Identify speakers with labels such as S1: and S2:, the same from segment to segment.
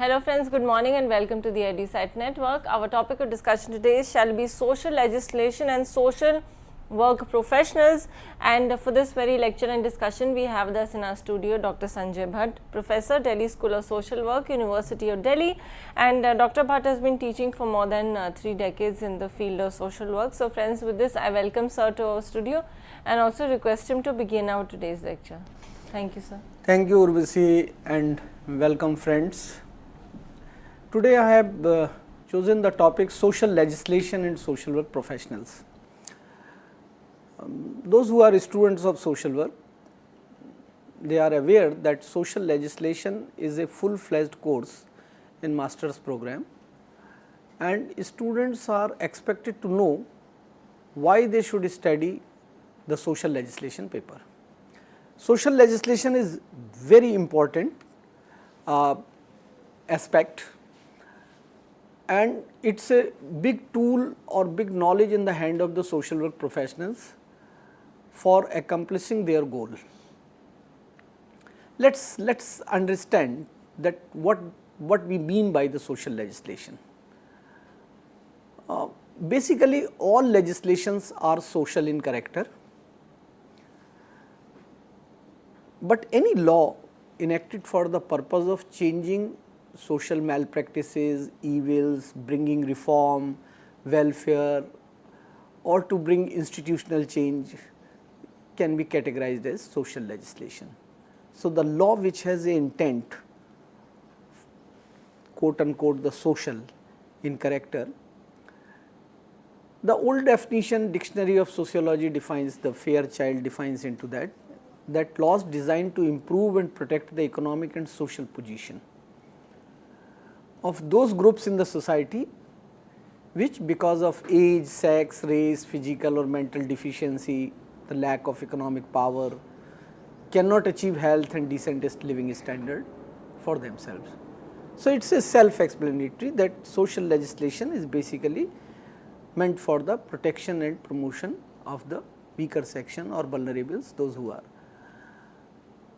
S1: Hello friends, good morning and welcome to the EduSite Network. Our topic of discussion today shall be social legislation and social work professionals, and for this very lecture and discussion we have with us in our studio Dr. Sanjay Bhatt, Professor, Delhi School of Social Work, University of Delhi, and Dr. Bhatt has been teaching for more than 3 decades in the field of social work. So friends, with this I welcome sir to our studio and also request him to begin our today's lecture. Thank you, sir.
S2: Thank you, Urvasi, and welcome friends. Today I have chosen the topic social legislation and social work professionals. Those who are students of social work, they are aware that social legislation is a full-fledged course in master's program, and students are expected to know why they should study the social legislation paper. Social legislation is very important aspect, and it is a big tool or big knowledge in the hand of the social work professionals for accomplishing their goal. Let's understand that what we mean by the social legislation. Basically, all legislations are social in character, but any law enacted for the purpose of changing social malpractices, evils, bringing reform, welfare, or to bring institutional change can be categorized as social legislation. So, the law which has an intent, quote unquote, the social in character, the old definition dictionary of sociology defines, the Fairchild defines into that laws designed to improve and protect the economic and social position of those groups in the society which because of age, sex, race, physical or mental deficiency, the lack of economic power, cannot achieve health and decent living standard for themselves. So, it is a self-explanatory that social legislation is basically meant for the protection and promotion of the weaker section or vulnerables, those who are.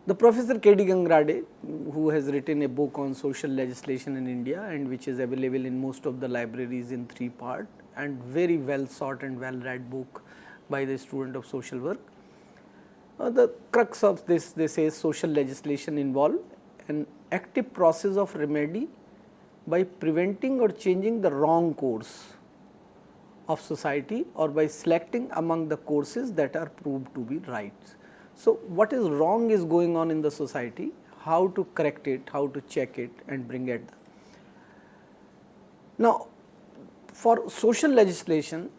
S2: The Professor K.D. Gangrade, who has written a book on social legislation in India and which is available in most of the libraries in 3 parts, and very well sought and well read book by the student of social work. The crux of this, they say, social legislation involve an active process of remedy by preventing or changing the wrong course of society or by selecting among the courses that are proved to be right. So, what is wrong is going on in the society, how to correct it, how to check it and bring it. Now, for social legislation,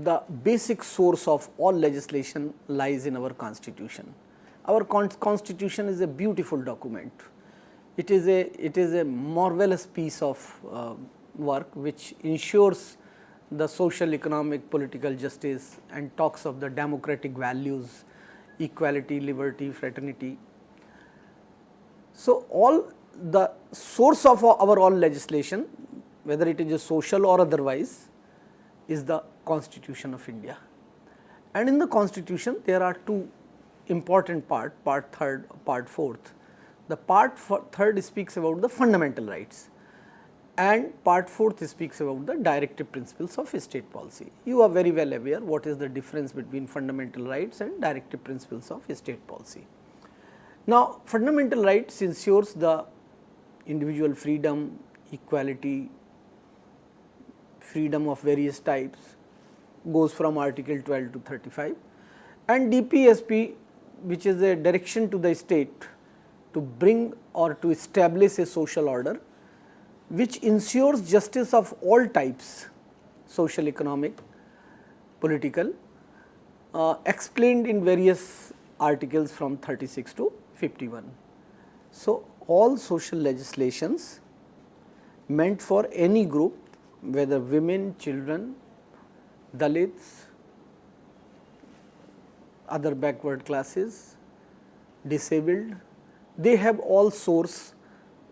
S2: the basic source of all legislation lies in our constitution. Our constitution is a beautiful document. It is a marvelous piece of work which ensures the social, economic, political justice and talks of the democratic values, equality, liberty, fraternity. So, all the source of our all legislation, whether it is a social or otherwise, is the Constitution of India. And in the Constitution there are 2 important parts, part 3rd, part 4th. The part 3rd speaks about the fundamental rights, and part 4th speaks about the directive principles of state policy. You are very well aware what is the difference between fundamental rights and directive principles of state policy. Now, fundamental rights ensures the individual freedom, equality, freedom of various types, goes from article 12 to 35, and DPSP, which is a direction to the state to bring or to establish a social order which ensures justice of all types, social, economic, political, explained in various articles from 36 to 51. So, all social legislations meant for any group, whether women, children, Dalits, other backward classes, disabled, they have all source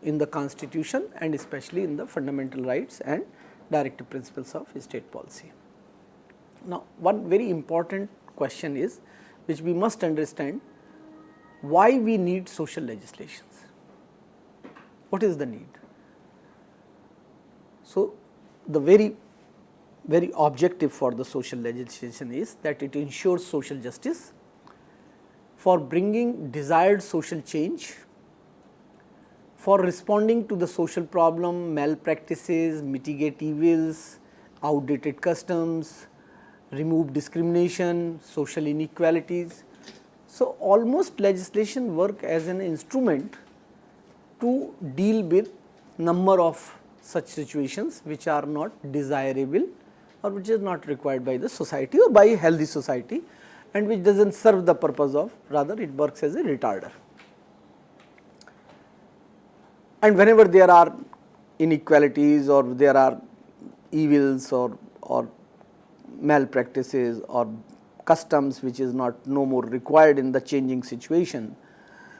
S2: in the constitution and especially in the fundamental rights and directive principles of state policy. Now, one very important question is, which we must understand, why we need social legislations. What is the need? So, the very objective for the social legislation is that it ensures social justice for bringing desired social change, for responding to the social problem, malpractices, mitigate evils, outdated customs, remove discrimination, social inequalities. So, almost legislation work as an instrument to deal with number of such situations which are not desirable or which is not required by the society or by a healthy society, and which does not serve the purpose of, rather it works as a retarder. And whenever there are inequalities or there are evils or malpractices or customs which is no more required in the changing situation,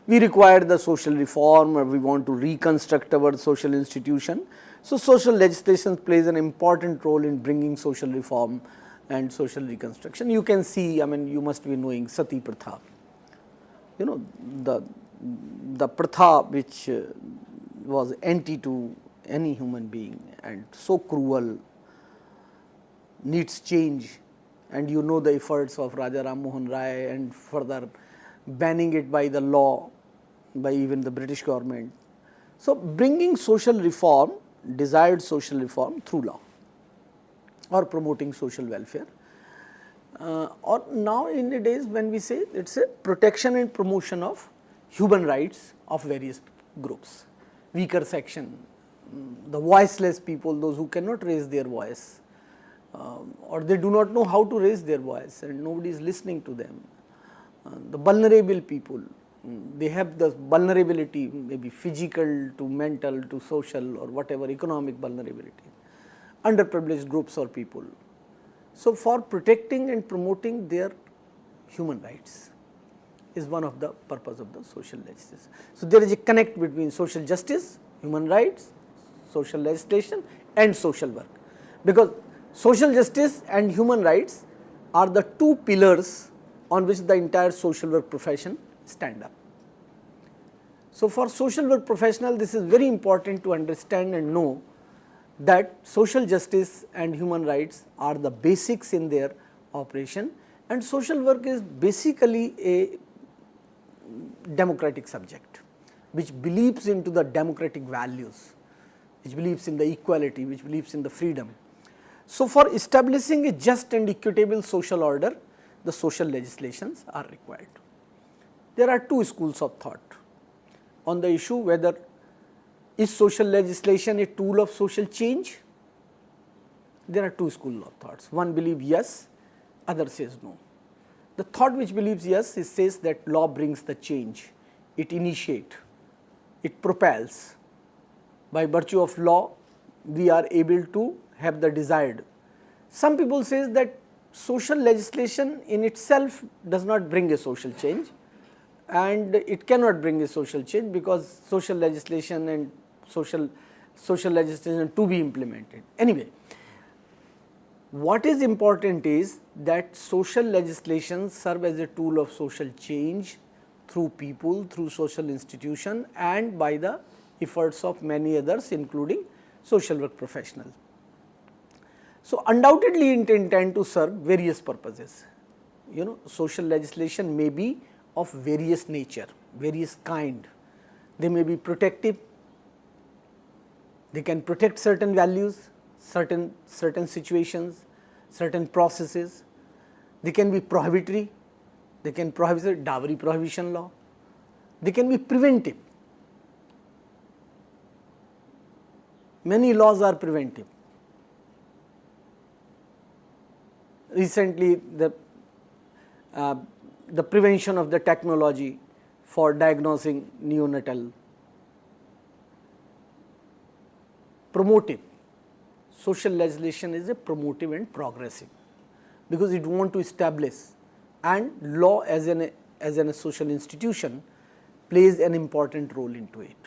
S2: we require the social reform or we want to reconstruct our social institution. So, social legislation plays an important role in bringing social reform and social reconstruction. You can see, I mean, you must be knowing Sati Pratha, you know, the Pratha which was anti to any human being and so cruel, needs change, and you know the efforts of Raja Ram Mohan Rai and further banning it by the law, by even the British government. So, bringing social reform, desired social reform through law or promoting social welfare, or now in the days when we say it is a protection and promotion of human rights of various groups, weaker section, the voiceless people, those who cannot raise their voice, or they do not know how to raise their voice and nobody is listening to them, the vulnerable people, they have the vulnerability, maybe physical to mental to social or whatever, economic vulnerability, underprivileged groups or people. So, for protecting and promoting their human rights is one of the purpose of the social legislation. So, there is a connect between social justice, human rights, social legislation and social work, because social justice and human rights are the two pillars on which the entire social work profession stand up. So, for social work professional, this is very important to understand and know that social justice and human rights are the basics in their operation, and social work is basically a democratic subject which believes into the democratic values, which believes in the equality, which believes in the freedom. So, for establishing a just and equitable social order, the social legislations are required. There are two schools of thought on the issue whether is social legislation a tool of social change. There are two schools of thoughts. One believes yes, other says no. The thought which believes yes, it says that law brings the change, it initiates, it propels. By virtue of law, we are able to have the desired. Some people say that social legislation in itself does not bring a social change, and it cannot bring a social change because social legislation and social legislation to be implemented. Anyway, what is important is that social legislation serve as a tool of social change through people, through social institution and by the efforts of many others including social work professionals. So, undoubtedly it intend to serve various purposes. You know, social legislation may be of various nature, various kind. They may be protective, they can protect certain values, certain situations, certain processes. They can be prohibitory, they can prohibit dowry prohibition law, they can be preventive. Many laws are preventive. Recently, the prevention of the technology for diagnosing neonatal. Promotive. Social legislation is a promotive and progressive because it wants to establish, and law as a social institution plays an important role into it.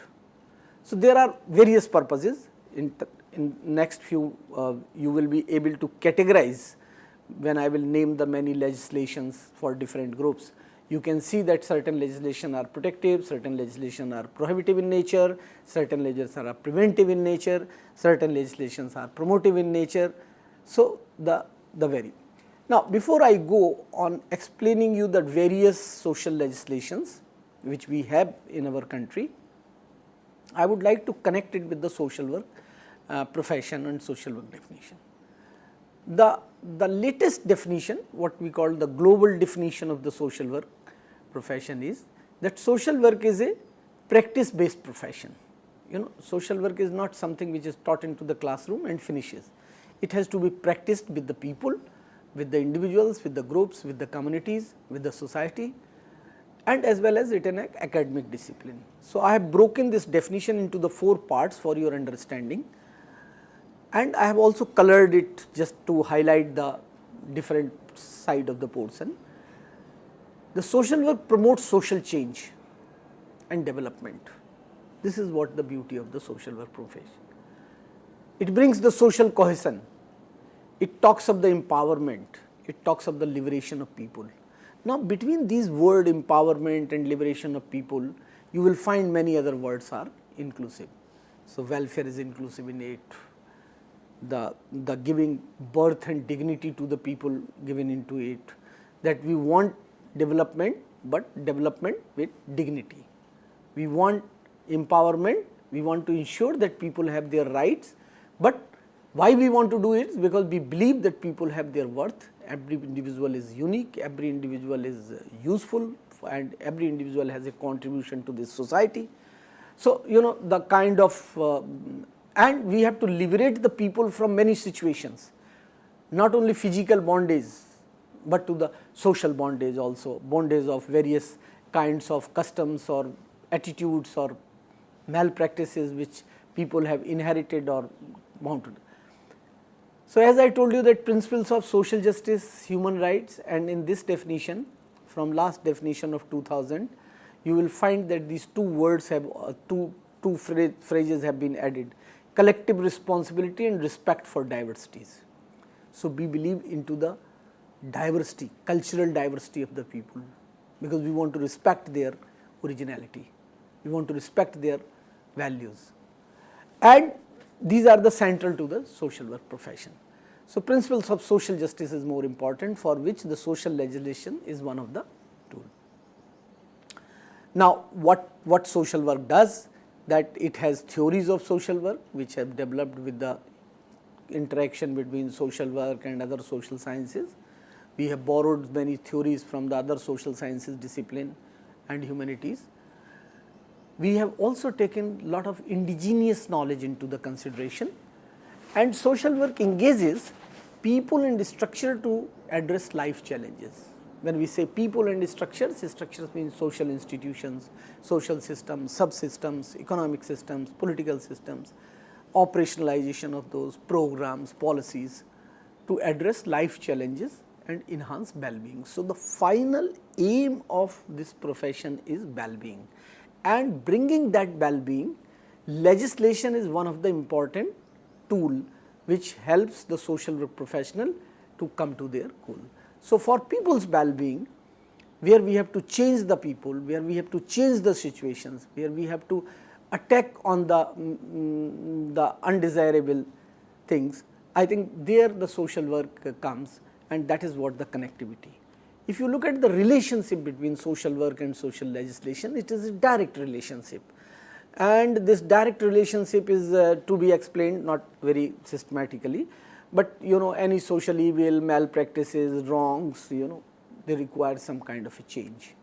S2: So, there are various purposes. In next few you will be able to categorize when I will name the many legislations for different groups. You can see that certain legislation are protective, certain legislation are prohibitive in nature, certain legislation are preventive in nature, certain legislations are promotive in nature. So, the vary. Now, before I go on explaining you the various social legislations which we have in our country, I would like to connect it with the social work profession and social work definition. The latest definition, what we call the global definition of the social work profession, is that social work is a practice based profession. Social work is not something which is taught into the classroom and finishes. It has to be practiced with the people, with the individuals, with the groups, with the communities, with the society, and as well as it an academic discipline. So, I have broken this definition into the 4 parts for your understanding, and I have also colored it just to highlight the different side of the portion. The social work promotes social change and development. This is what the beauty of the social work profession. It brings the social cohesion. It talks of the empowerment. It talks of the liberation of people. Now, between these words empowerment and liberation of people, you will find many other words are inclusive. So, welfare is inclusive in it. The giving birth and dignity to the people given into it, that we want development, but development with dignity. We want empowerment, we want to ensure that people have their rights, but why we want to do it is because we believe that people have their worth, every individual is unique, every individual is useful, and every individual has a contribution to this society. So, the kind of and we have to liberate the people from many situations, not only physical bondage, but to the social bondage also, bondage of various kinds of customs or attitudes or malpractices which people have inherited or mounted. So, as I told you that principles of social justice, human rights, and in this definition from last definition of 2000, you will find that these 2 words have two phrases have been added: collective responsibility and respect for diversities. So, we believe into the diversity, cultural diversity of the people, because we want to respect their originality, we want to respect their values, and these are the central to the social work profession. So, principles of social justice is more important, for which the social legislation is one of the tools. Now, what social work does, that it has theories of social work which have developed with the interaction between social work and other social sciences. We have borrowed many theories from the other social sciences discipline and humanities. We have also taken lot of indigenous knowledge into the consideration, and social work engages people and structure to address life challenges. When we say people and structures means social institutions, social systems, subsystems, economic systems, political systems, operationalization of those programs, policies to address life challenges and enhance well-being. So, the final aim of this profession is well-being, and bringing that well-being, legislation is one of the important tool which helps the social work professional to come to their goal. So, for people's well-being, where we have to change the people, where we have to change the situations, where we have to attack on the undesirable things, I think there the social work comes, and that is what the connectivity. If you look at the relationship between social work and social legislation, it is a direct relationship, and this direct relationship is to be explained not very systematically, but any social evil, malpractices, wrongs, they require some kind of a change.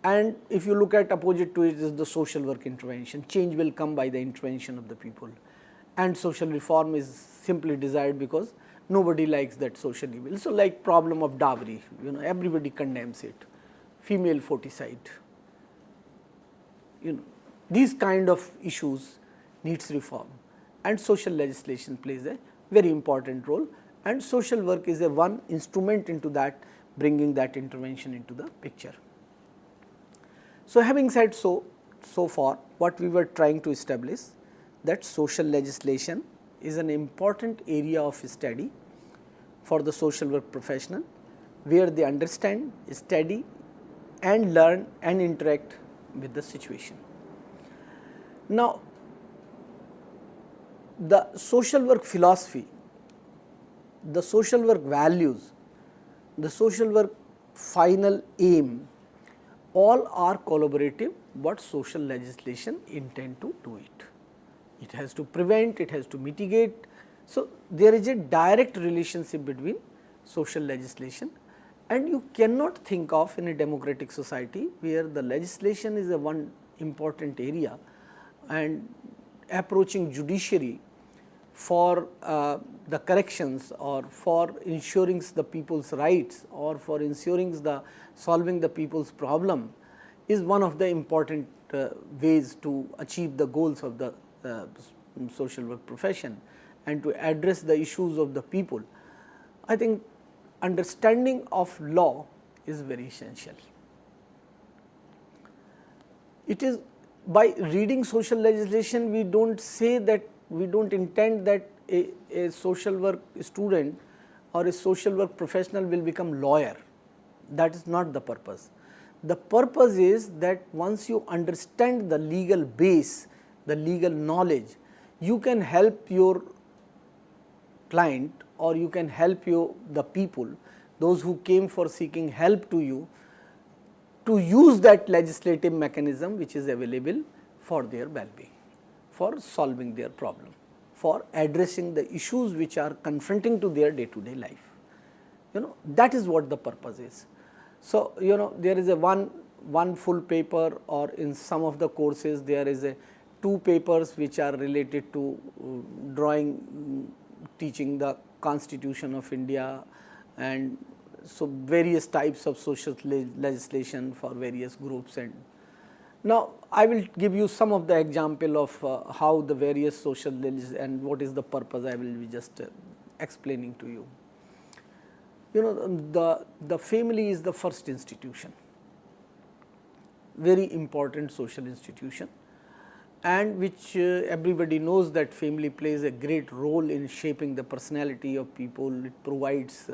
S2: And if you look at opposite to it is the social work intervention. Change will come by the intervention of the people, and social reform is simply desired because nobody likes that social evil. So, like problem of dowry, everybody condemns it, female foeticide, these kind of issues needs reform, and social legislation plays a very important role, and social work is a one instrument into that, bringing that intervention into the picture. So, having said so far what we were trying to establish, that social legislation is an important area of study for the social work professional, where they understand, study and learn and interact with the situation. Now, the social work philosophy, the social work values, the social work final aim, all are collaborative, but social legislation intend to do it. It has to prevent, it has to mitigate. So, there is a direct relationship between social legislation, and you cannot think of in a democratic society where the legislation is a one important area and approaching judiciary for the corrections or for ensuring the people's rights or for ensuring the solving the people's problem is one of the important ways to achieve the goals of the social work profession and to address the issues of the people. I think understanding of law is very essential. It is by reading social legislation, we do not say that, we do not intend that a social work student or a social work professional will become lawyer. That is not the purpose. The purpose is that once you understand the legal base, the legal knowledge, you can help your client or you can help the people, those who came for seeking help to you, to use that legislative mechanism which is available for their well-being, for solving their problem, for addressing the issues which are confronting to their day-to-day life. That is what the purpose is. So, there is a one full paper, or in some of the courses there is a 2 papers which are related to drawing, teaching the Constitution of India, and so various types of social legislation for various groups. And now I will give you some of the example of how the various social legislation and what is the purpose. I will be just explaining to you. The family is the first institution, very important social institution, and which everybody knows that family plays a great role in shaping the personality of people. It provides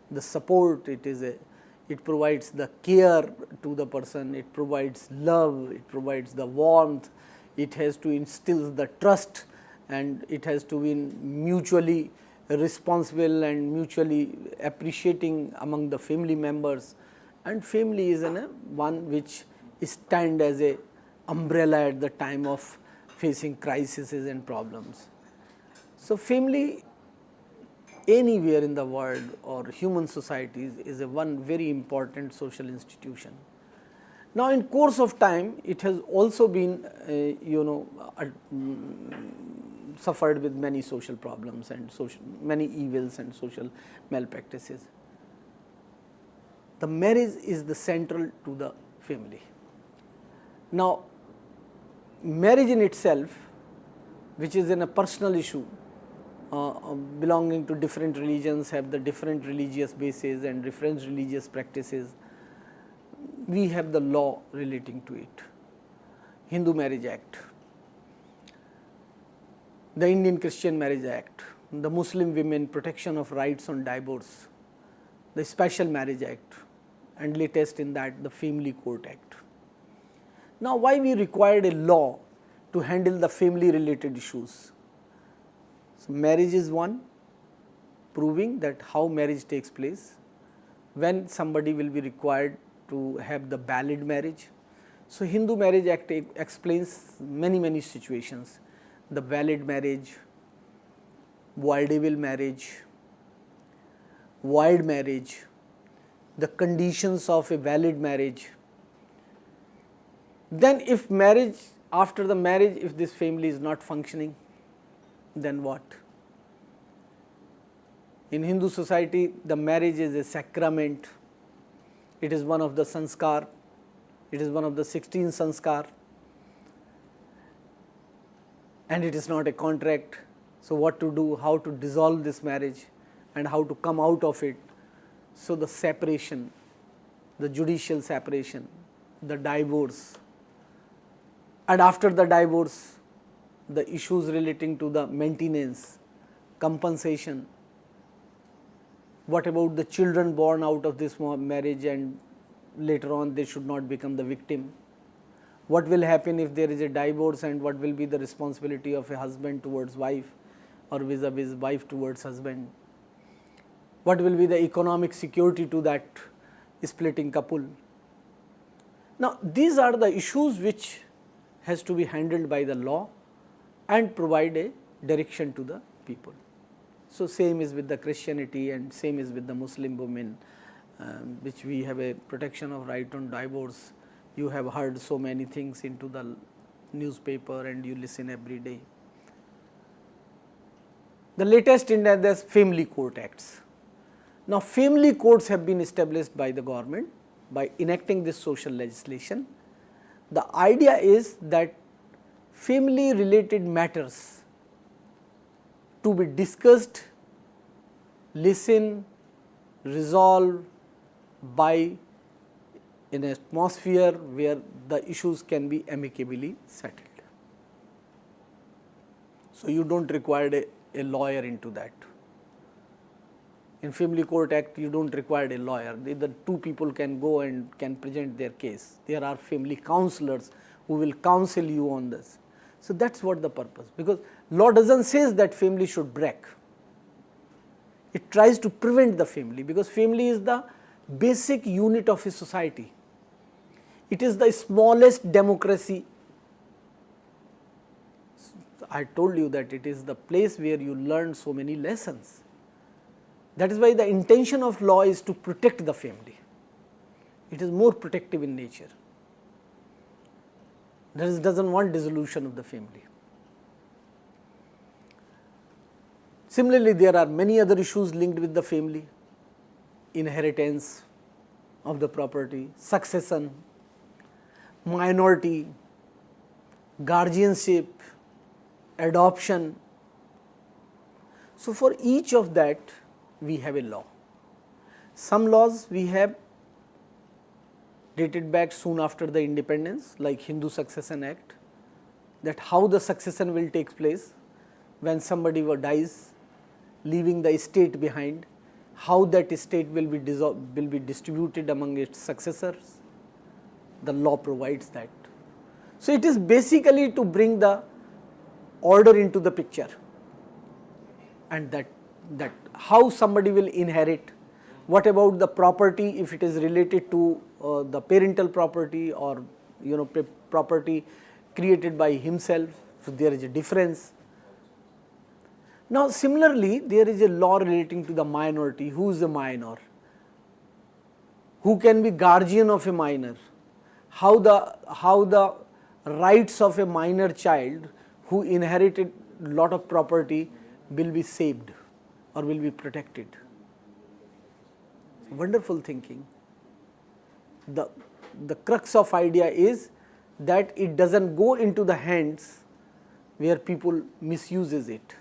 S2: the support, it provides the care to the person, it provides love, it provides the warmth, it has to instill the trust, and it has to be mutually responsible and mutually appreciating among the family members. And family is one which stand as a umbrella at the time of facing crises and problems. So, family anywhere in the world or human societies is a one very important social institution. Now, in course of time, it has also been suffered with many social problems and many evils and social malpractices. The marriage is the central to the family. Now, marriage in itself, which is a personal issue, belonging to different religions, have the different religious bases and different religious practices. We have the law relating to it. Hindu Marriage Act, the Indian Christian Marriage Act, the Muslim Women Protection of Rights on Divorce, the Special Marriage Act, and latest in that the Family Court Act. Now, why we required a law to handle the family related issues? So, marriage is one, proving that how marriage takes place, when somebody will be required to have the valid marriage. So, Hindu Marriage Act explains many situations: the valid marriage, voidable marriage, void marriage, the conditions of a valid marriage. Then if marriage, after the marriage, if this family is not functioning, then what? In Hindu society, the marriage is a sacrament. It is one of the sanskar. It is one of the 16 sanskar. And it is not a contract. So, what to do, how to dissolve this marriage and how to come out of it. So, the separation, the judicial separation, the divorce, and after the divorce, the issues relating to the maintenance, compensation. What about the children born out of this marriage and later on they should not become the victim. What will happen if there is a divorce, and what will be the responsibility of a husband towards wife or vis-a-vis wife towards husband. What will be the economic security to that splitting couple. Now, these are the issues which has to be handled by the law and provide a direction to the people. So, same is with the Christianity and same is with the Muslim women, which we have a protection of right on divorce. You have heard so many things into the newspaper and you listen every day. The latest in that is family court acts. Now, family courts have been established by the government by enacting this social legislation. The idea is that family related matters to be discussed, listened, resolved by an atmosphere where the issues can be amicably settled. So, you do not require a lawyer into that. In Family Court Act, you do not require a lawyer. The two people can go and can present their case. There are family counselors who will counsel you on this. So, that is what the purpose, because law does not say that family should break. It tries to prevent the family, because family is the basic unit of a society. It is the smallest democracy. I told you that it is the place where you learn so many lessons. That is why the intention of law is to protect the family. It is more protective in nature. It does not want dissolution of the family. Similarly, there are many other issues linked with the family: inheritance of the property, succession, minority, guardianship, adoption. So, for each of that we have a law. Some laws we have dated back soon after the independence, like Hindu Succession Act, that how the succession will take place when somebody dies, leaving the estate behind, how that estate will be distributed among its successors. The law provides that. So, it is basically to bring the order into the picture, and that how somebody will inherit, what about the property if it is related to the parental property or property created by himself. So, there is a difference. Now, similarly, there is a law relating to the minority. Who is a minor? Who can be guardian of a minor? How the rights of a minor child who inherited lot of property will be saved or will be protected. Wonderful thinking. The crux of idea is that it does not go into the hands where people misuses it.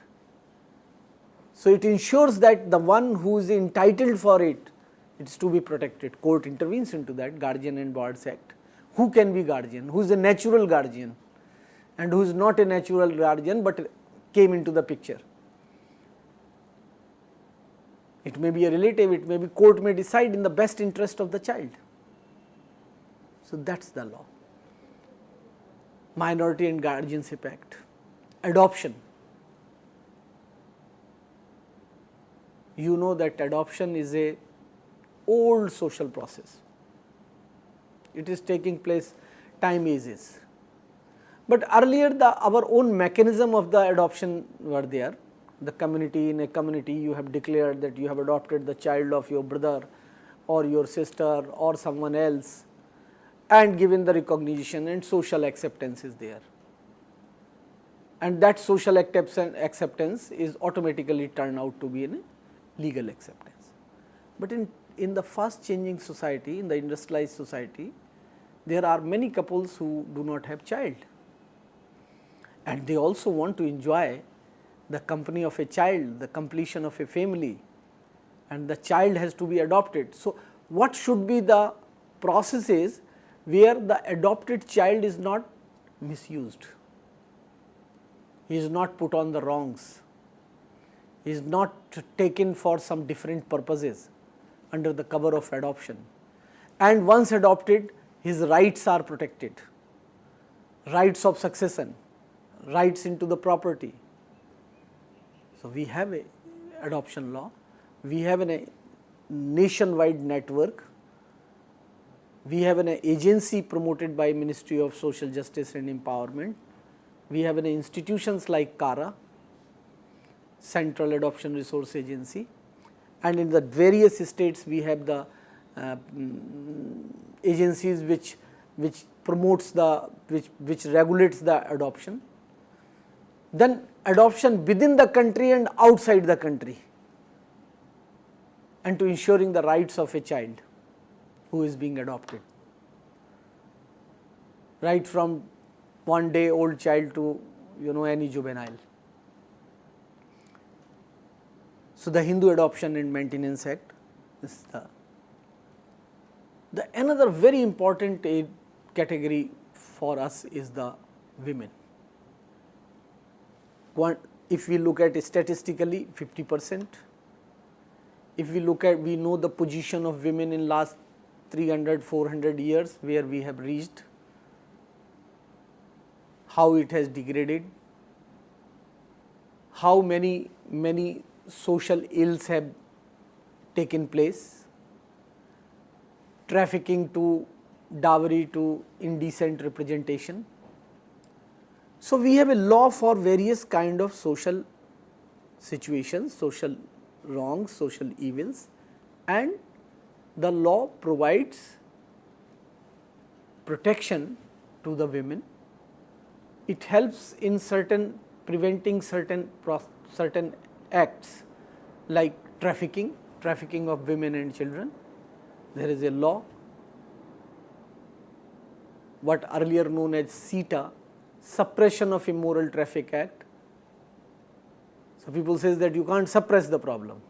S2: So, it ensures that the one who is entitled for it, it is to be protected. Court intervenes into that, Guardian and Wards Act. Who can be guardian? Who is a natural guardian and who is not a natural guardian but came into the picture? It may be a relative, it may be court may decide in the best interest of the child. So, that is the law. Minority and Guardianship Act. Adoption. You know that adoption is a old social process. It is taking place time ages. But earlier our own mechanism of the adoption were there. The community, in a community you have declared that you have adopted the child of your brother or your sister or someone else, and given the recognition, and social acceptance is there. And that social acceptance is automatically turned out to be a legal acceptance. But in the fast changing society, in the industrialized society, there are many couples who do not have child, and they also want to enjoy the company of a child, the completion of a family, and the child has to be adopted. So, what should be the processes where the adopted child is not misused, he is not put on the wrongs, he is not taken for some different purposes under the cover of adoption, and once adopted, his rights are protected, rights of succession, rights into the property. So, we have a adoption law, we have a nationwide network, we have an agency promoted by Ministry of Social Justice and Empowerment, we have an institutions like CARA, Central Adoption Resource Agency, and in the various states we have the agencies which promotes the which regulates the adoption. Then adoption within the country and outside the country, and to ensuring the rights of a child who is being adopted, right from 1 day old child to any juvenile. So, the Hindu Adoption and Maintenance Act is the another very important category for us is the women. If we look at it statistically, 50%. If we look at, we know the position of women in last 300, 400 years, where we have reached, how it has degraded, how many social ills have taken place, trafficking to dowry to indecent representation. So, we have a law for various kind of social situations, social wrongs, social evils, and the law provides protection to the women. It helps in preventing certain acts like trafficking of women and children. There is a law, what earlier known as CETA, Suppression of Immoral Traffic Act. So, people says that you can't suppress the problem,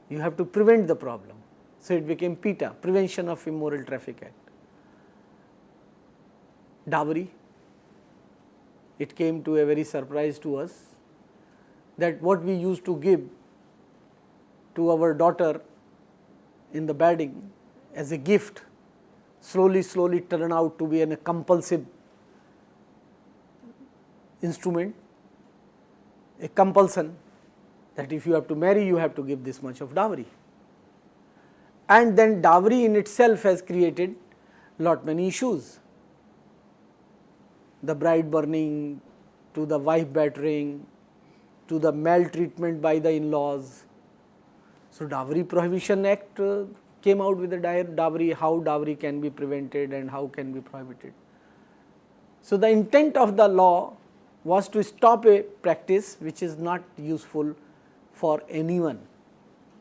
S2: you have to prevent the problem. So, it became PITA, Prevention of Immoral Traffic Act. Dowry, it came to a very surprise to us that what we used to give to our daughter in the wedding as a gift slowly turned out to be a compulsive instrument, a compulsion that if you have to marry, you have to give this much of dowry. And then dowry in itself has created many issues, the bride burning, to the wife battering, to the maltreatment by the in-laws. So, Dowry Prohibition Act came out with a dowry, how dowry can be prevented and how can be prohibited. So, the intent of the law was to stop a practice which is not useful for anyone,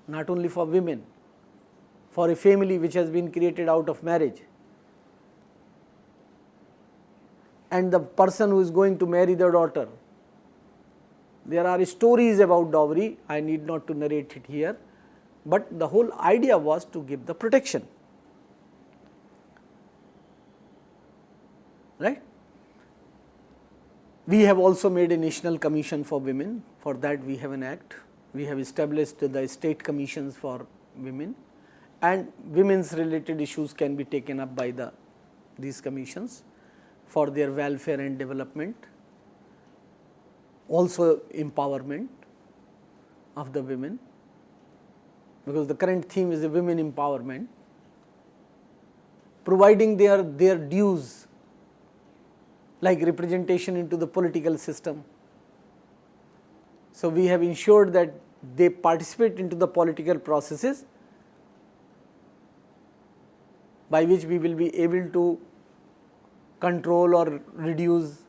S2: not only for women, for a family which has been created out of marriage. And the person who is going to marry the daughter, there are stories about dowry, I need not to narrate it here, but the whole idea was to give the protection, right. We have also made a national commission for women. For that we have an act, we have established the state commissions for women, and women's related issues can be taken up by these commissions for their welfare and development, also empowerment of the women, because the current theme is the women empowerment, providing their dues like representation into the political system. So, we have ensured that they participate into the political processes by which we will be able to control or reduce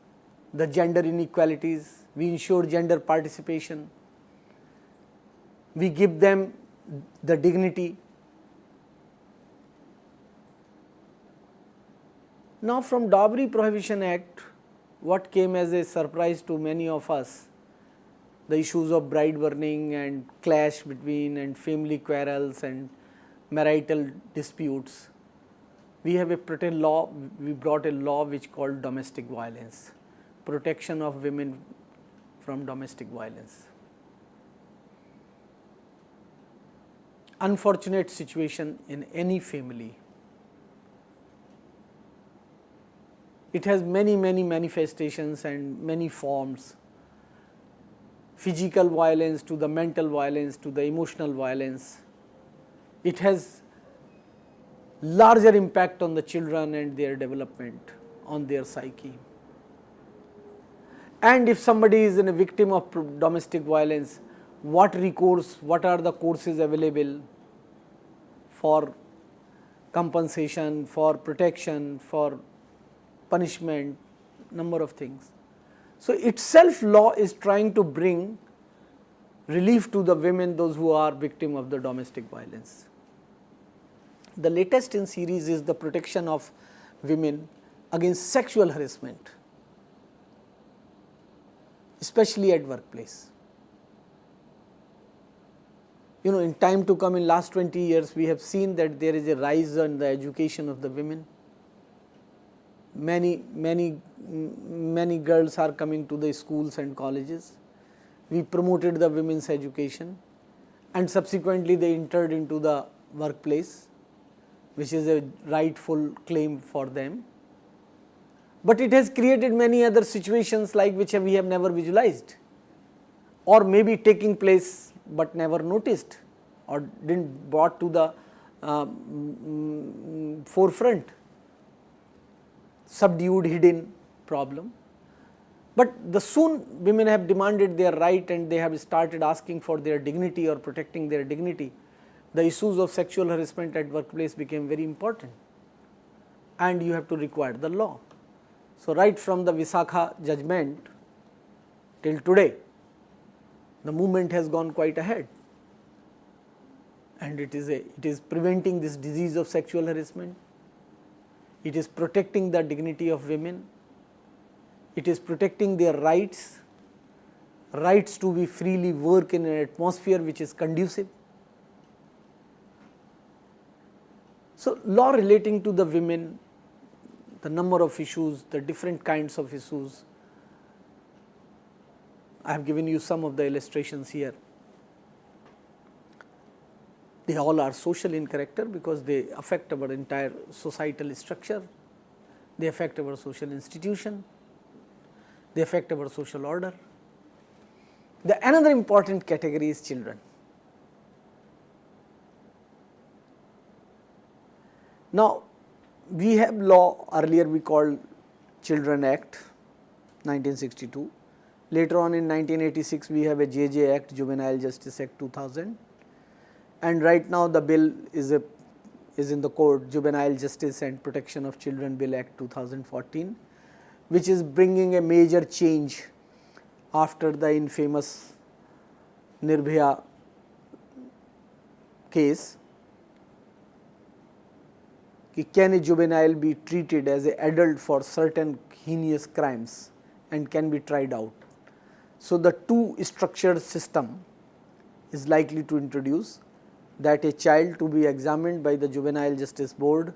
S2: the gender inequalities, we ensure gender participation, we give them the dignity. Now, from Dowry Prohibition Act, what came as a surprise to many of us, the issues of bride burning and clash between and family quarrels and marital disputes. We have we brought a law which called domestic violence, protection of women from domestic violence. Unfortunate situation in any family It has many manifestations and many forms, physical violence to the mental violence to the emotional violence. It has larger impact on the children and their development, on their psyche. And if somebody is a victim of domestic violence, what recourse, what are the courses available for compensation, for protection, for punishment, number of things. So, itself law is trying to bring relief to the women, those who are victim of the domestic violence. The latest in series is the protection of women against sexual harassment, especially at workplace. You know, in time to come, in last 20 years, we have seen that there is a rise in the education of the women. Many girls are coming to the schools and colleges. We promoted the women's education, and subsequently they entered into the workplace, which is a rightful claim for them. But it has created many other situations like which we have never visualized, or maybe taking place but never noticed, or didn't brought to the forefront, subdued, hidden problem. But the soon women have demanded their right and they have started asking for their dignity or protecting their dignity. The issues of sexual harassment at workplace became very important, and you have to require the law. So, right from the Visakha judgment till today, the movement has gone quite ahead, and it is preventing this disease of sexual harassment. It is protecting the dignity of women. It is protecting their rights to be freely work in an atmosphere which is conducive. So, law relating to the women, the number of issues, the different kinds of issues. I have given you some of the illustrations here. They all are social in character because they affect our entire societal structure, they affect our social institution, they affect our social order. Another important category is children. Now, we have law, earlier we called Children Act 1962. Later on in 1986 we have a JJ Act, Juvenile Justice Act 2000, and right now the bill is in the court, Juvenile Justice and Protection of Children Bill Act 2014, which is bringing a major change after the infamous Nirbhaya case. Can a juvenile be treated as an adult for certain heinous crimes and can be tried out? So, the two structured system is likely to introduce that a child to be examined by the Juvenile Justice Board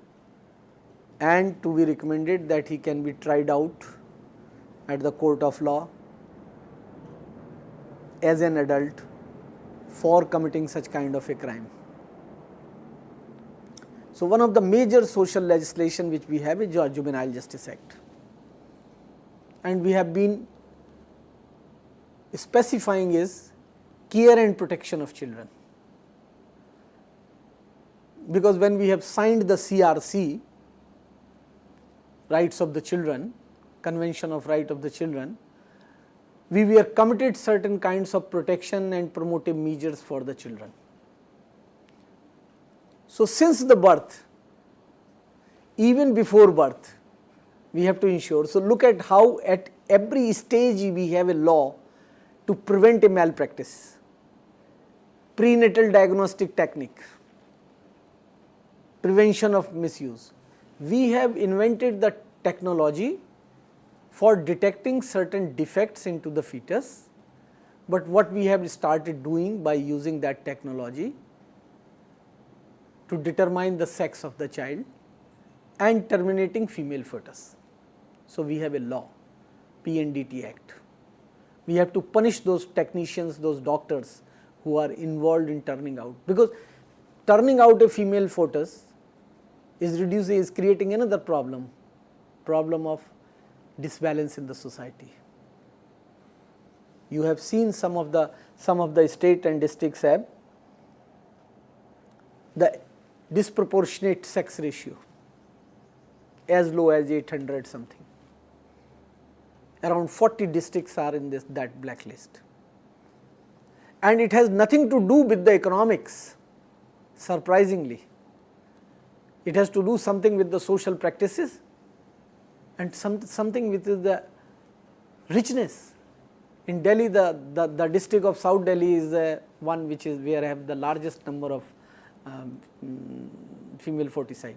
S2: and to be recommended that he can be tried out at the court of law as an adult for committing such kind of a crime. So, one of the major social legislation which we have is the Juvenile Justice Act, and we have been specifying is care and protection of children, because when we have signed the CRC, Rights of the Children, Convention of Right of the Children, we were committed certain kinds of protection and promotive measures for the children. So, since the birth, even before birth, we have to ensure. So, look at how at every stage we have a law to prevent a malpractice, prenatal diagnostic technique, prevention of misuse. We have invented the technology for detecting certain defects into the fetus, but what we have started doing by using that technology to determine the sex of the child and terminating female fetus. So, we have a law, PNDT Act. We have to punish those technicians, those doctors who are involved in turning out, because turning out a female fetus is creating another problem of disbalance in the society. You have seen some of the state and districts have the disproportionate sex ratio as low as 800 something. Around 40 districts are in that blacklist. And it has nothing to do with the economics, surprisingly. It has to do something with the social practices and something with the richness. In Delhi, the district of South Delhi is the one which is where I have the largest number of female foeticide,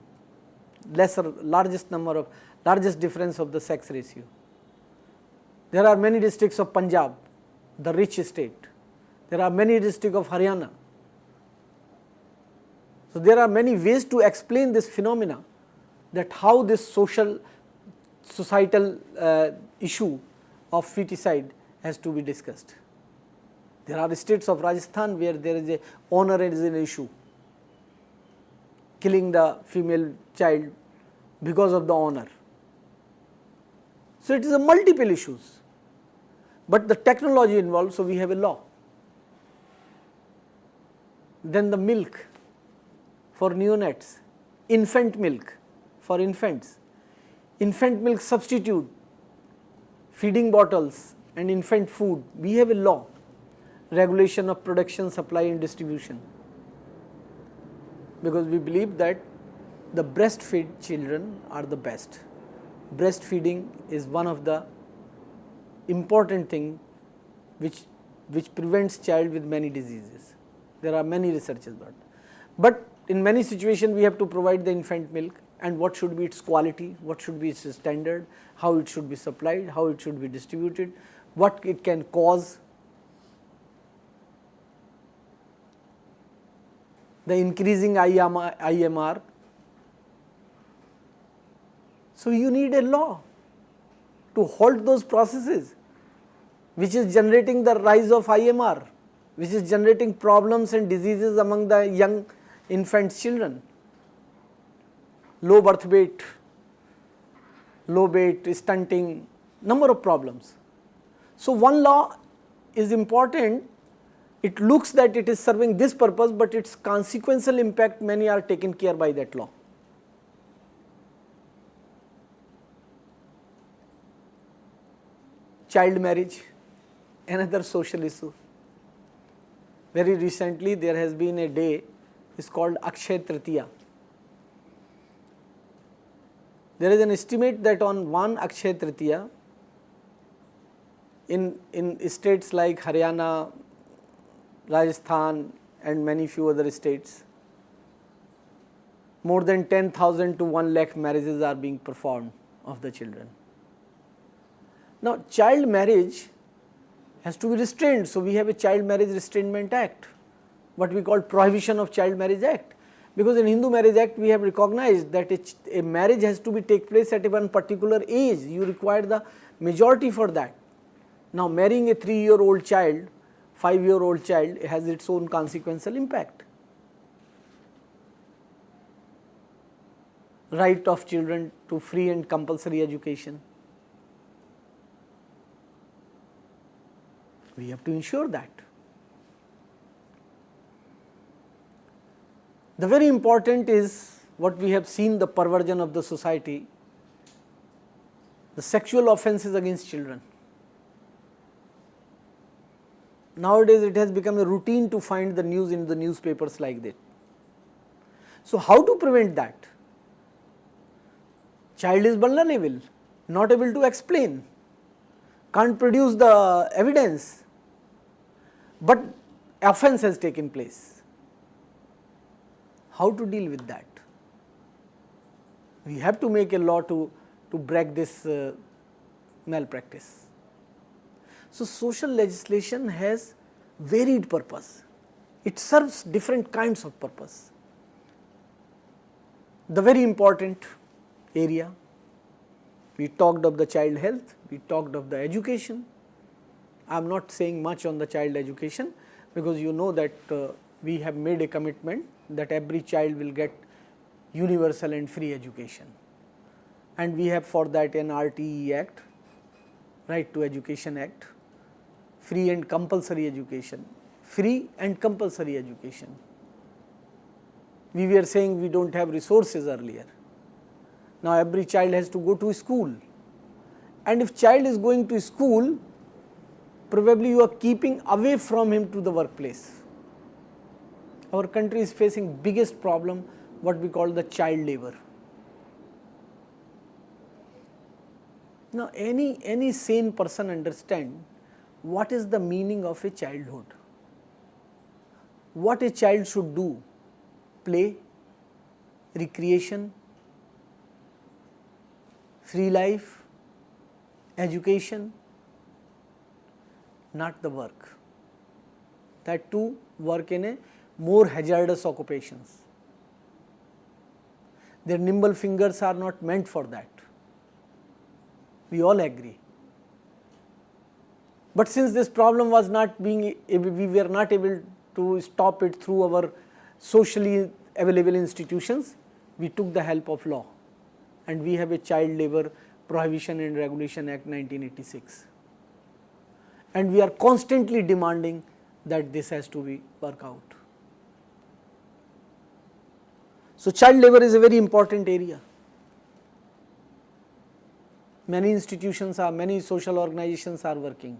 S2: largest difference of the sex ratio. There are many districts of Punjab, the rich state. There are many districts of Haryana. So there are many ways to explain this phenomena, that how this societal issue of feticide has to be discussed. There are states of Rajasthan where there is a honor is an issue, killing the female child because of the honor. So it is a multiple issues, but the technology involved, so we have a law. Then the milk for neonates, infant milk for infants, infant milk substitute, feeding bottles and infant food, we have a law, regulation of production, supply and distribution, because we believe that the breastfed children are the best. Breastfeeding is one of the important thing which prevents child with many diseases. There are many researches about it. But in many situations we have to provide the infant milk, and what should be its quality, what should be its standard, how it should be supplied, how it should be distributed, what it can cause. The increasing IMR. So you need a law to halt those processes which is generating the rise of IMR, which is generating problems and diseases among the young infant children. Low birth weight, stunting, number of problems. So one law is important. It looks that it is serving this purpose, but its consequential impact, many are taken care by that law. Child marriage, another social issue. Very recently there has been a day, it's called Akshaya Tritiya. There is an estimate that on one Akshaya Tritiya, in states like Haryana, Rajasthan and many few other states, more than 10,000 to 1 lakh marriages are being performed of the children. Now child marriage has to be restrained, so we have a Child Marriage Restrainment Act, what we call Prohibition of Child Marriage Act, because in Hindu Marriage Act we have recognized that a marriage has to be take place at one particular age, you require the majority for that. Now marrying a 3-year-old child, 5-year-old child has its own consequential impact. Right of children to free and compulsory education. We have to ensure that. The very important is what we have seen, the perversion of the society, the sexual offences against children. Nowadays it has become a routine to find the news in the newspapers like that. So how to prevent that? Child is vulnerable, not able to explain, can't produce the evidence, but offence has taken place. How to deal with that? We have to make a law to break this malpractice. So social legislation has varied purpose. It serves different kinds of purpose. The very important area, we talked of the child health, we talked of the education. I am not saying much on the child education, because you know that we have made a commitment that every child will get universal and free education, and we have for that an RTE Act Right to Education Act, free and compulsory education, free and compulsory education. We were saying we don't have resources earlier. Now every child has to go to school, and if child is going to school, probably you are keeping away from him to the workplace. Our country is facing biggest problem, what we call the child labor. Now any sane person understand what is the meaning of a childhood. What a child should do: play, recreation, free life, education, not the work. That too, work in a more hazardous occupations. Their nimble fingers are not meant for that. We all agree. But since this problem was not being, we were not able to stop it through our socially available institutions, we took the help of law, and we have a Child Labor Prohibition and Regulation Act 1986. And we are constantly demanding that this has to be worked out. So child labor is a very important area. Many institutions are, many social organizations are working.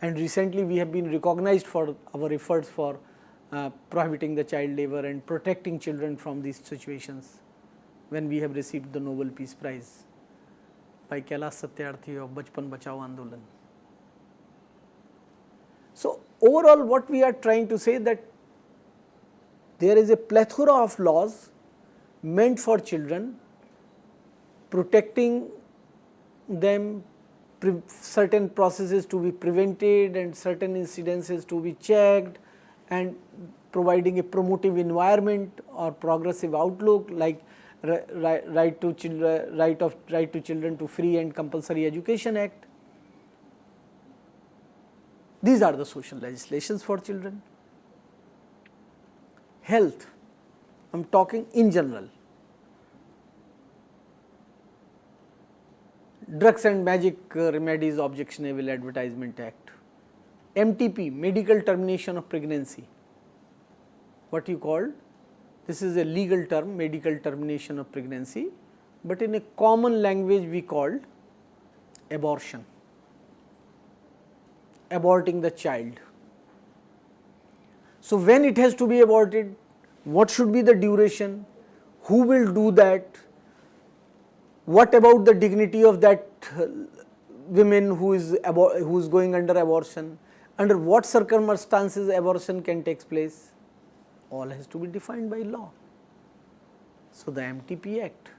S2: And recently we have been recognized for our efforts for prohibiting the child labor and protecting children from these situations when we have received the Nobel Peace Prize by Kailash Satyarthi of Bachpan Bachao Andolan. So overall what we are trying to say that there is a plethora of laws meant for children, protecting them, certain processes to be prevented and certain incidences to be checked, and providing a promotive environment or progressive outlook like right to children to free and compulsory education act. These are the social legislations for children. Health, I am talking in general. Drugs and Magic Remedies Objectionable Advertisement Act. MTP, Medical Termination of Pregnancy. What you called? This is a legal term, medical termination of pregnancy, but in a common language we called abortion, aborting the child. So when it has to be aborted, what should be the duration, who will do that, what about the dignity of that woman who is going under abortion, under what circumstances abortion can take place, all has to be defined by law. So the MTP Act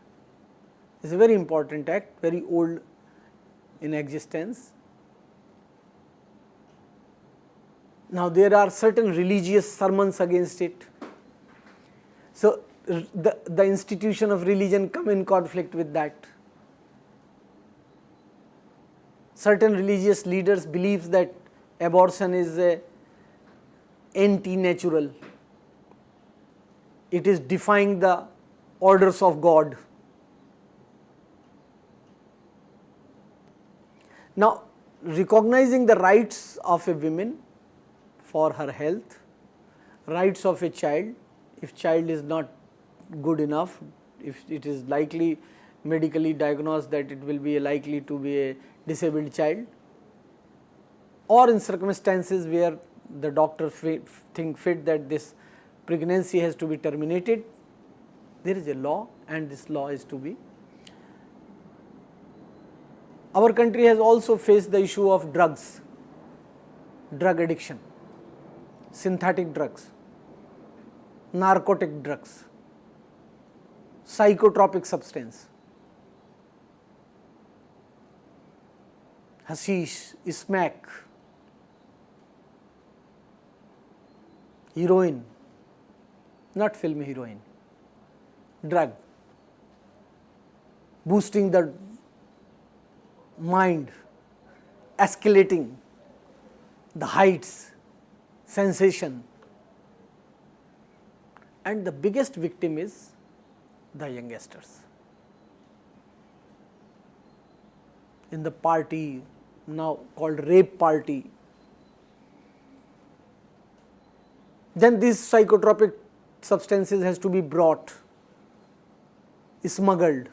S2: is a very important act, very old in existence. Now there are certain religious sermons against it. So the institution of religion come in conflict with that. Certain religious leaders believe that abortion is anti-natural. It is defying the orders of God. Now, recognizing the rights of a woman for her health, rights of a child, if child is not good enough, if it is likely medically diagnosed that it will be likely to be a disabled child, or in circumstances where the doctor think fit that this pregnancy has to be terminated, there is a law and this law is to be. Our country has also faced the issue of drugs, drug addiction, synthetic drugs, narcotic drugs, psychotropic substance, hashish, smack, heroin, not film heroin, drug, boosting the mind, escalating the heights, sensation, and the biggest victim is the youngsters. in the party now called rape party. Then these psychotropic substances has to be brought, smuggled.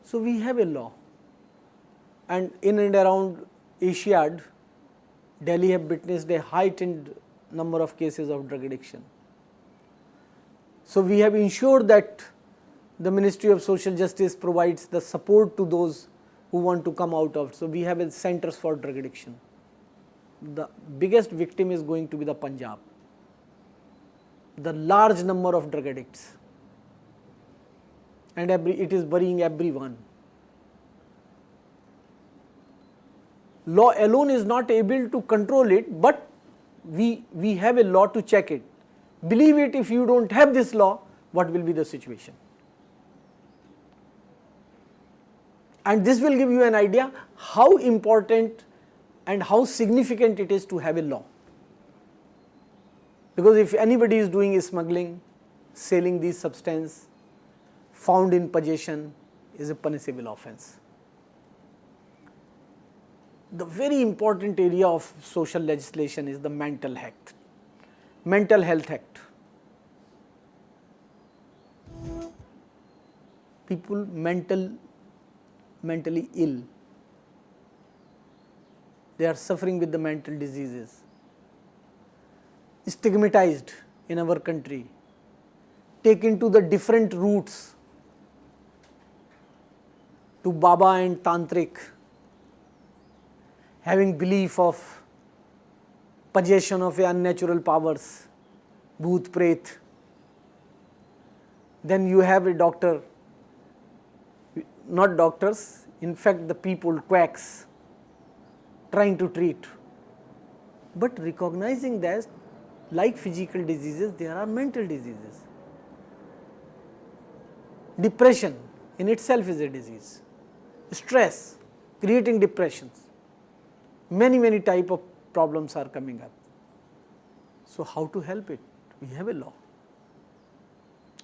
S2: So we have a law, and in and around Asiad, Delhi have witnessed a heightened number of cases of drug addiction. So we have ensured that the Ministry of Social Justice provides the support to those who want to come out of. So we have a centers for drug addiction. The biggest victim is going to be the Punjab, the large number of drug addicts, and it is worrying everyone. Law alone is not able to control it, but we have a law to check it. Believe it, if you don't have this law, what will be the situation? And this will give you an idea how important and how significant it is to have a law. Because if anybody is doing smuggling, selling these substances, found in possession is a punishable offence. The very important area of social legislation is the Mental Health Act. People mentally ill, they are suffering with the mental diseases, stigmatized in our country, taken to the different routes, to Baba and Tantric, having belief of possession of unnatural powers, bhoot pret. Then you have a doctor, not doctors, in fact the people, quacks, trying to treat. But recognizing that like physical diseases, there are mental diseases. Depression in itself is a disease. Stress, creating depressions. Many type of problems are coming up. So how to help it? We have a law.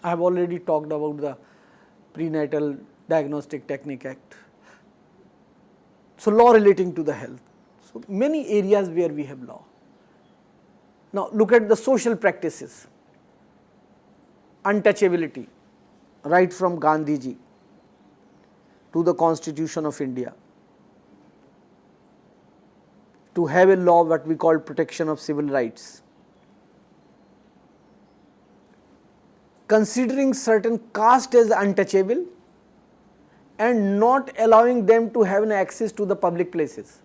S2: I have already talked about the Prenatal Diagnostic Technique Act. So law relating to the health. So many areas where we have law. Now look at the social practices. Untouchability, right from Gandhiji to the Constitution of India, to have a law what we call protection of civil rights. Considering certain caste as untouchable and not allowing them to have an access to the public places,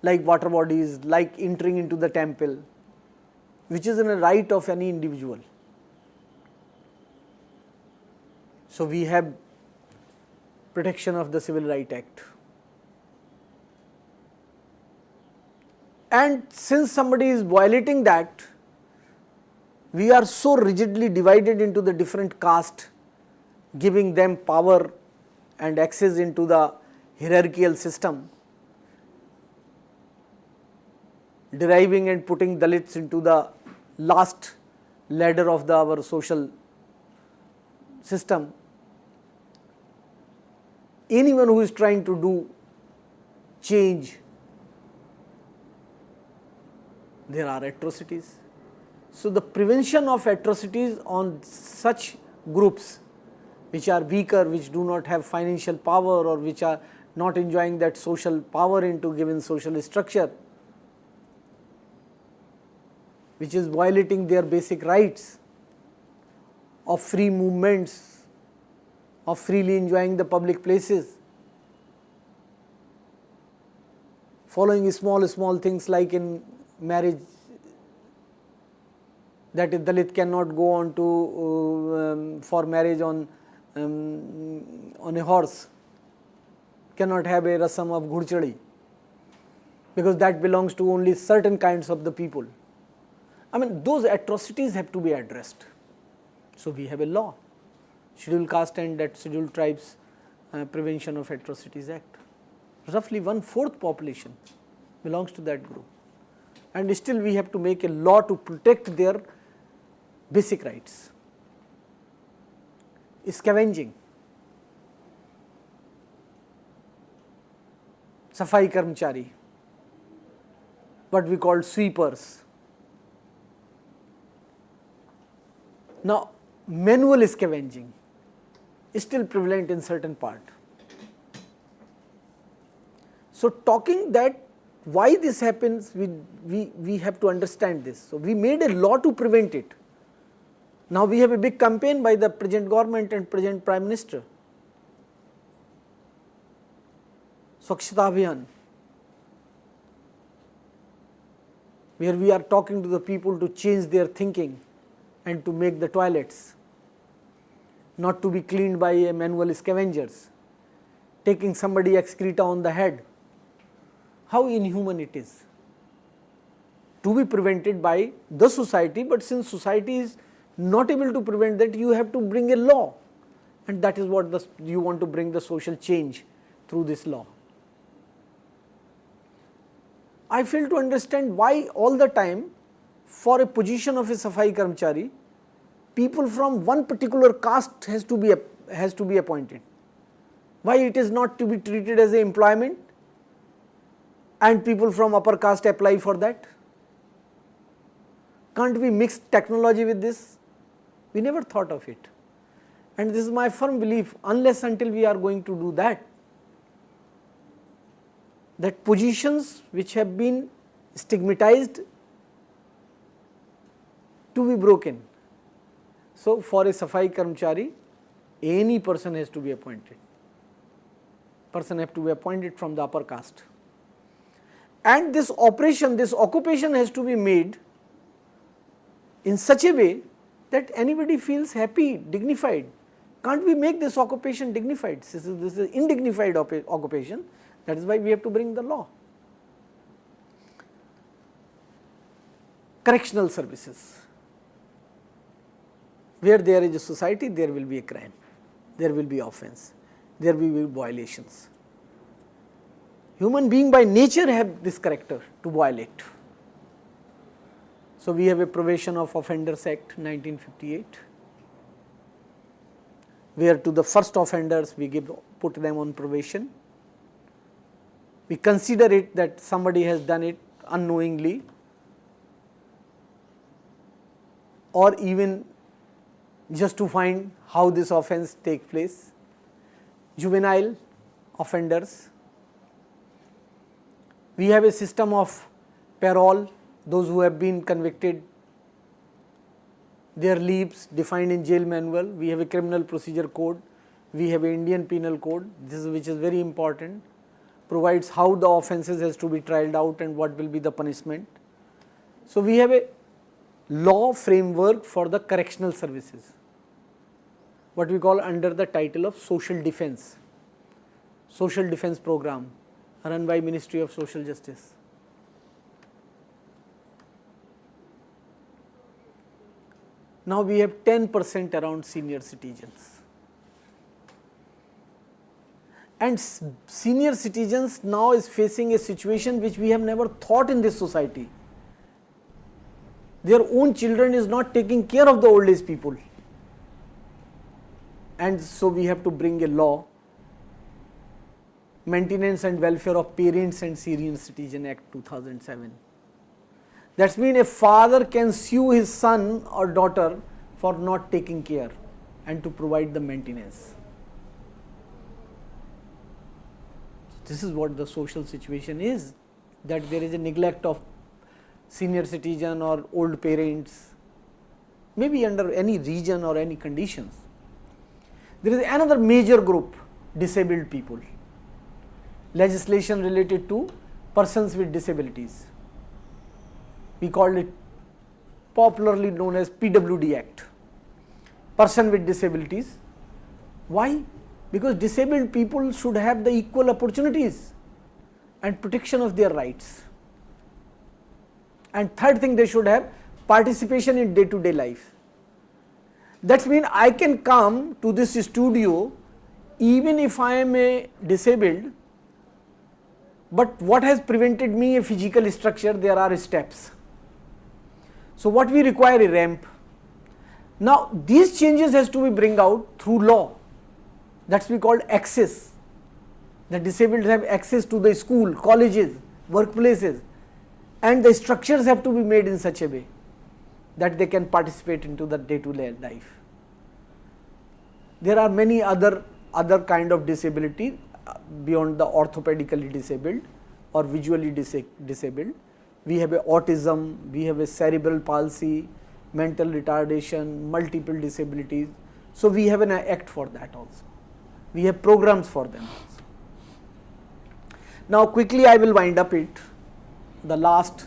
S2: like water bodies, like entering into the temple, which is a right of any individual. So we have protection of the Civil Rights Act. And since somebody is violating that, we are so rigidly divided into the different castes, giving them power and access into the hierarchical system, deriving and putting Dalits into the last ladder of our social system. Anyone who is trying to do change, there are atrocities. So the prevention of atrocities on such groups which are weaker, which do not have financial power or which are not enjoying that social power into given social structure, which is violating their basic rights of free movements, of freely enjoying the public places, following small things like in marriage, that a Dalit cannot go on to for marriage on a horse, cannot have a rasam of ghurchadi, because that belongs to only certain kinds of the people. I mean, those atrocities have to be addressed. So we have a law, Scheduled Caste and that Scheduled Tribes Prevention of Atrocities Act. Roughly 1/4 population belongs to that group, and still we have to make a law to protect their basic rights. scavenging, safai karmachari, what we call sweepers. Now, manual scavenging is still prevalent in certain part. So, talking that why this happens, we have to understand this. So, we made a law to prevent it. Now, we have a big campaign by the present government and present Prime Minister, Swachhata Abhiyan, where we are talking to the people to change their thinking and to make the toilets not to be cleaned by a manual scavengers, taking somebody excreta on the head. How inhuman it is, to be prevented by the society, but since society is not able to prevent that, you have to bring a law, and that is what you want to bring the social change through this law. I fail to understand why all the time for a position of a safai karmachari, people from one particular caste has to be appointed. Why it is not to be treated as an employment and people from upper caste apply for that? Can't we mix technology with this? We never thought of it. And this is my firm belief, unless until we are going to do that, that positions which have been stigmatized to be broken. So, for a safai karmachari, any person has to be appointed. Person have to be appointed from the upper caste. And this operation, this occupation has to be made in such a way that anybody feels happy, dignified. Can't we make this occupation dignified? This is indignified occupation. That is why we have to bring the law. Correctional services. Where there is a society, there will be a crime, there will be offense, there will be violations. Human being by nature have this character to violate. So, we have a Prevention of Offenders Act 1958, where to the first offenders we put them on probation. We consider it that somebody has done it unknowingly or even just to find how this offense takes place. Juvenile offenders. We have a system of parole, those who have been convicted, their leaves defined in jail manual. We have a criminal procedure code, we have an Indian penal code, which is very important, provides how the offences has to be tried out and what will be the punishment. So, we have a law framework for the correctional services, what we call under the title of social defense program run by Ministry of Social Justice. Now, we have 10% around senior citizens, and senior citizens now is facing a situation which we have never thought in this society. Their own children is not taking care of the old age people, and so we have to bring a law, Maintenance and Welfare of Parents and Senior Citizen Act 2007. That means a father can sue his son or daughter for not taking care and to provide the maintenance. This is what the social situation is, that there is a neglect of senior citizen or old parents, maybe under any region or any conditions. There is another major group, disabled people. Legislation related to persons with disabilities. We call it popularly known as PWD Act, person with disabilities. Why? Because disabled people should have the equal opportunities and protection of their rights. And third thing, they should have participation in day-to-day life. That means I can come to this studio even if I am a disabled, but what has prevented me a physical structure? There are steps. So, what we require a ramp. Now these changes has to be bring out through law. That's we called access. The disabled have access to the school, colleges, workplaces, and the structures have to be made in such a way that they can participate into the day-to-day life. There are many other kind of disability beyond the orthopedically disabled or visually disabled. We have a autism, we have a cerebral palsy, mental retardation, multiple disabilities. So we have an act for that also. We have programs for them also. Now quickly I will wind up it. The last,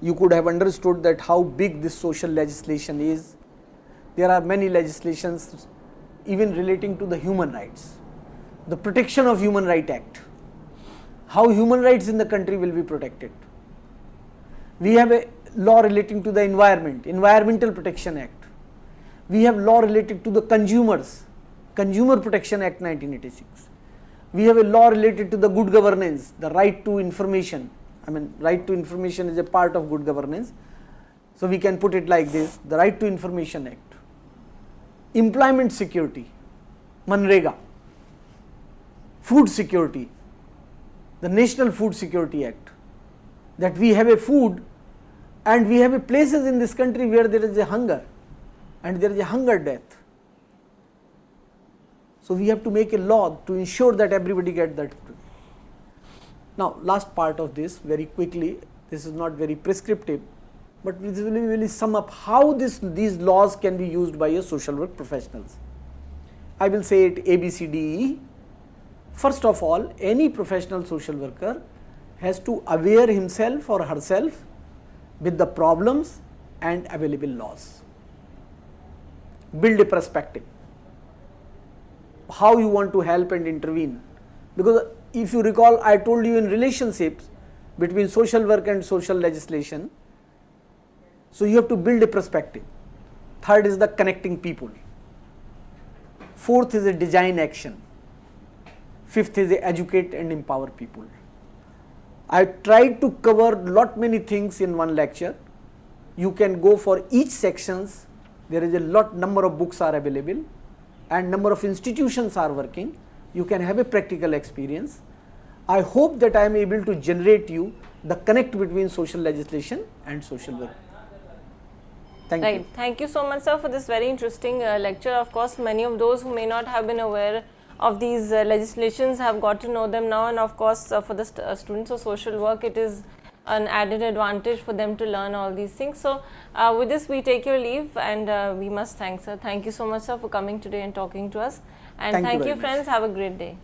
S2: you could have understood that how big this social legislation is. There are many legislations even relating to the human rights. The Protection of Human Right Act. How human rights in the country will be protected. We have a law relating to the environment, Environmental Protection Act. We have law related to the consumers, Consumer Protection Act 1986. We have a law related to the good governance, the right to information. I mean, right to information is a part of good governance. So we can put it like this, the Right to Information Act. Employment security, Manrega. Food security, the National Food Security Act. That we have a food and we have a places in this country where there is a hunger and there is a hunger death. So we have to make a law to ensure that everybody get that. Now last part of this very quickly, this is not very prescriptive, but this will really sum up how these laws can be used by your social work professionals. I will say it A, B, C, D, E. First of all, any professional social worker has to aware himself or herself with the problems and available laws. Build a perspective. How you want to help and intervene. Because if you recall, I told you in relationships between social work and social legislation, so you have to build a perspective. Third is the connecting people. Fourth is a design action. Fifth is a educate and empower people. I tried to cover many things in one lecture. You can go for each sections. There is a number of books are available and number of institutions are working. You can have a practical experience. I hope that I am able to generate you the connect between social legislation and social work. Thank you.
S1: Thank you so much, sir, for this very interesting lecture. Of course, many of those who may not have been aware of these legislations have got to know them now, and of course for the students of social work it is an added advantage for them to learn all these things. So with this we take your leave, and we must thank sir. Thank you so much, sir, for coming today and talking to us, and thank you friends. Have a great day.